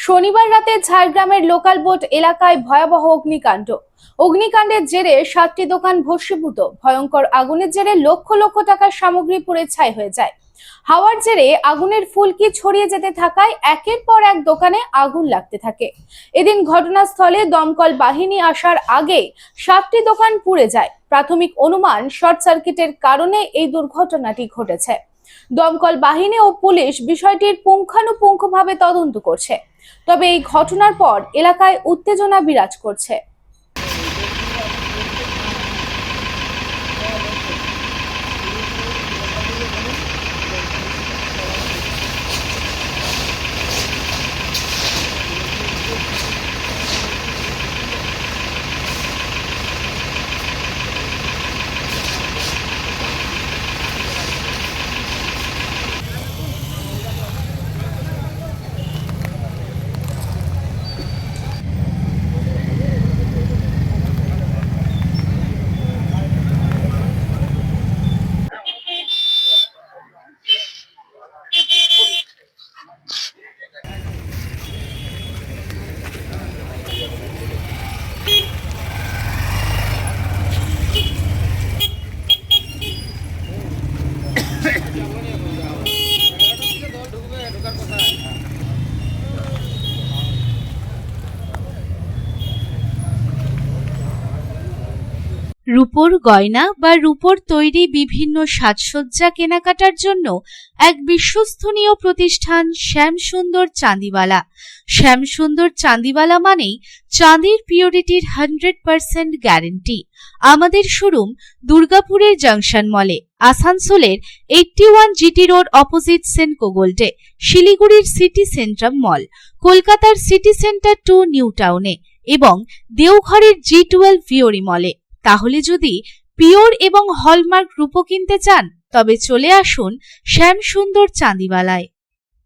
শনিবার রাতে ঝাড়গ্রামের লোকাল বোট এলাকায় ভয়াবহ অগ্নিকাণ্ডের জেরে 7টি দোকান ভস্মীভূত। ভয়ঙ্কর আগুনের জেরে লক্ষ লক্ষ টাকার সামগ্রী পুড়ে ছাই হয়ে যায়। হাওয়ার জেরে আগুনের ফুলকি ছড়িয়ে যেতে থাকায় একের পর এক দোকানে আগুন লাগতে থাকে। এদিন ঘটনাস্থলে দমকল বাহিনী আসার আগে 7টি দোকান পুড়ে যায়। প্রাথমিক অনুমান শর্ট সার্কিটের কারণে এই দুর্ঘটনাটি ঘটেছে। দমকল বাহিনী ও পুলিশ বিষয়টির পুঙ্খানুপুঙ্খভাবে তদন্ত করছে। তবে এই ঘটনার পর এলাকায় উত্তেজনা বিরাজ করছে। রূপোর গয়না বা রূপোর তৈরি বিভিন্ন সাজসজ্জা কেনাকাটার জন্য এক বিশ্বস্তনীয় প্রতিষ্ঠান শ্যামসুন্দর চাঁদিওয়ালা। শ্যামসুন্দর চাঁদিওয়ালা মানেই চাঁদির পিওরিটির 100% গ্যারেন্টি। আমাদের শোরুম দুর্গাপুরের জংশন মলে, আসানসোলের 81 জিটি রোড অপোজিট সেনকো গোল্ডে, শিলিগুড়ির সিটি সেন্ট্রাম মল, কলকাতার সিটি সেন্টার 2 নিউ টাউনে এবং দেওঘরের G12 ভিওরি মলে। তাহলে যদি পিওর এবং হলমার্ক রূপো কিনতে চান তবে চলে আসুন শ্যামসুন্দর চাঁদিওয়ালায়।